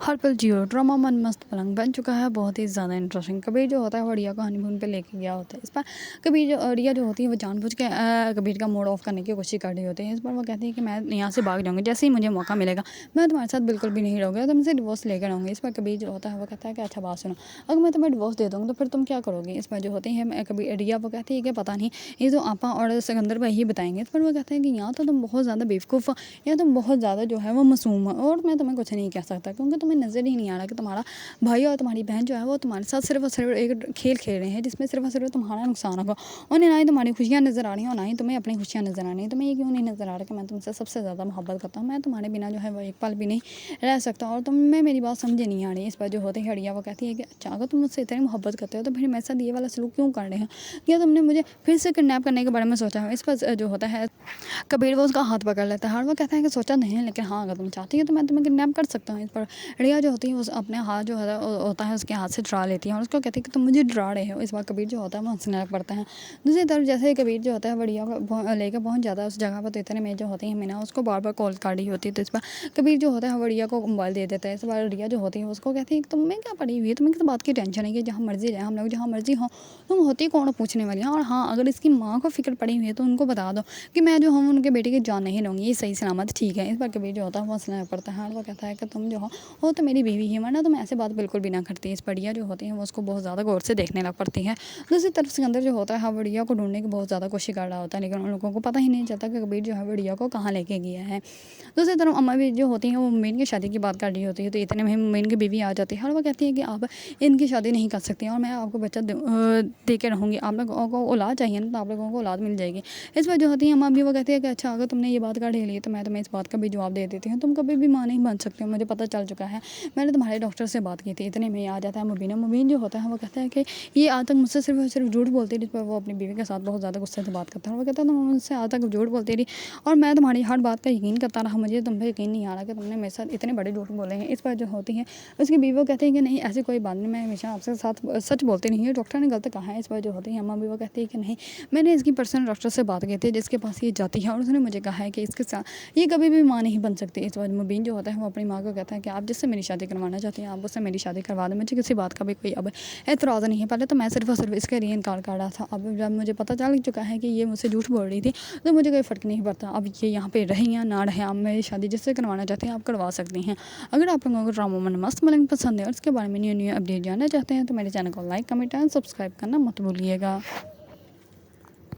हर पल जियो ड्रामा मन मस्त पलंग बन चुका है बहुत ही ज़्यादा इंटरेस्टिंग। कबीर जो होता है वो रिया को हनीमून पे लेके गया होता है। इस पर कबीर जो रिया जो होती है वो जानबूझ के कबीर का मूड ऑफ करने की कोशिश कर रही होती है। इस पर वो कहती है कि मैं यहाँ से भाग जाऊँगी, जैसे ही मुझे मौका मिलेगा मैं तुम्हारे साथ बिल्कुल भी नहीं रहूँगी, तुमसे डिवोर्स लेकर आऊँगी। इस पर कबीर जो होता है वो कहता है कि अच्छा बात सुनो, अगर मैं तुम्हें डिवोर्स दे दूँगी तो फिर तुम क्या करोगी। इस पर जो होती है कबीर रिया वो कहती है कि पता नहीं ये तो आपा और सिकंदर भाई ही बताएंगे। इस पर वो कहते हैं कि यहाँ तो तुम बहुत ज़्यादा बेवकूफ़ हो, या तुम बहुत ज़्यादा जो है वो मासूम हो, और मैं तुम्हें कुछ नहीं कह सकता क्योंकि तुम्हें नज़र ही नहीं आ रहा कि तुम्हारा भाई और तुम्हारी बहन जो है वो तुम्हारे साथ सिर्फ और सिर्फ एक खेल खेल रहे हैं जिसमें सिर्फ और सिर्फ तुम्हारा नुकसान होगा। उन्हें ना ही तुम्हारी खुशियाँ नज़र आ रही हैं और ना ही तुम्हें अपनी खुशियाँ नज़र आ रही हैं। तुम्हें ये क्यों नहीं नज़र आ रहा कि मैं तुमसे सबसे ज़्यादा मोहब्बत करता हूँ, मैं तुम्हारे बिना जो है वो एक पल भी नहीं रह सकता, और तुम्हें मेरी बात समझे नहीं आ रही। इस पर जो होते ही हड़िया वो कहती है कि अच्छा अगर तुम मुझसे इतनी मोहब्बत करते हो तो फिर मेरे साथ ये वाला सलूक क्यों कर रहे हो, क्या तुमने मुझे फिर से किडनैप करने के बारे में सोचा है। इस पर जो होता है कबीर वो उसका हाथ पकड़ लेता है और वो कहता है कि सोचा नहीं है, लेकिन हाँ अगर तुम चाहती हो तो मैं तुम्हें किडनैप कर सकता हूँ। इस पर रिया जो होती है उस अपने हाथ जो होता है उसके हाथ से डरा लेती है और उसको कहती है कि तुम मुझे डरा रहे हो। इस बार कबीर जो होता है वो हंसने लग पड़ता है। दूसरी तरफ जैसे ही कबीर जो होता है वो रिया को लेकर पहुँच जाता है उस जगह पर, तो इतने में जो होती है मीना उसको बार बार कॉल कर रही होती है। तो इस पर कबीर जो होता है वो रिया को मोबाइल दे देता है। इस बार रिया जो होती है उसको कहती है कि तुम्हें क्या पड़ी हुई है, तुम्हें किस बात की टेंशन है कि जहाँ मर्जी जाए हम लोग, जहाँ मर्जी हो, तुम होती कौन हो पूछने वाली हैं। और हाँ अगर इसकी माँ को फिक्र पड़ी हुई है तो उनको बता दो कि मैं जो हूँ उनके बेटे की जान नहीं लूँगी, ये सही सलामत ठीक है। इस पर कबीर जो होता है वो हंसने लग पड़ता है और वो कहता है कि तुम जो हो तो मेरी बीवी ही, वरना तुम ऐसे बात बिल्कुल भी ना करती। इस बढ़िया जो होती है वो उसको बहुत ज़्यादा गौर से देखने लग पड़ती है। दूसरी तरफ सिकंदर जो होता है हाँ बढ़िया को ढूंढने की बहुत ज़्यादा कोशिश कर रहा होता है, लेकिन उन लोगों को पता ही नहीं चलता कि कबीर जो है बढ़िया को कहाँ लेके गया है। दूसरी तरफ अम्मा भी जो होती हैं वो मुम्मीन की शादी की बात कर रही होती है, तो इतने में मुम्मीन की बीवी आ जाती है और वो कहती है कि आप इनकी शादी नहीं कर सकती और मैं आपको बच्चा दे के रहूँगी, आप लोगों को औलाद चाहिए ना तो आप लोगों को औलाद मिल जाएगी। इस पर जो होती है अम्मा भी वो कहती है कि अच्छा अगर तुमने ये बात कर ली तो मैं तुम्हें इस बात का भी जवाब दे देती हूँ, तुम कभी भी माँ नहीं बन सकते हो, मुझे पता चल चुका है, मैंने तुम्हारे डॉक्टर से बात की थी। इतने में आ जाता है मुबीना। मुबीन जो होता है वो कहता है कि ये आज तक मुझसे सिर्फ और सिर्फ झूठ बोलती रही। जिस पर वो अपनी बीवी के साथ बहुत ज़्यादा गुस्से से बात करता है और वो कहता है तुम मुझसे आज तक झूठ बोलती रही और मैं तुम्हारी हर बात का यकीन करता रहा, मुझे तुम पे यकीन नहीं आ रहा कि तुमने मेरे साथ इतने बड़े झूठ बोले हैं। इस पर जो होती है उसकी बीवी वो कहती है कि नहीं ऐसी कोई बात नहीं, मैं हमेशा आपके साथ सच बोलती नहीं है, डॉक्टर ने गलत कहा है। इस पर जो होती है अम्मा भी वो कहती है कि नहीं मैंने इसकी पर्सनल डॉक्टर से बात की थी जिसके पास ये जाती है और उसने मुझे कहा है कि इसके साथ ये कभी भी माँ नहीं बन सकती। इस बार मुबीन जो होता है वो अपनी माँ को कहता है कि आप जिससे मेरी शादी करवाना चाहती हैं आप उससे मेरी शादी करवा दें, मुझे किसी बात का भी कोई अब एतराज़ नहीं है। पहले तो मैं सिर्फ और सिर्फ इसके लिए इनकार कर रहा था, अब जब मुझे पता चल चुका है कि ये मुझसे झूठ बोल रही थी तो मुझे कोई फ़र्क नहीं पड़ता, अब ये यहाँ पे रहे या ना रहे, आप मेरी शादी जिससे करवाना चाहते हैं आप करवा सकती हैं। अगर आप लोगों को ड्रामा मन मस्त मलंग पसंद है और इसके बारे में न्यू न्यू अपडेट जानना चाहते हैं तो मेरे चैनल को लाइक कमेंट एंड सब्सक्राइब करना मत भूलिएगा।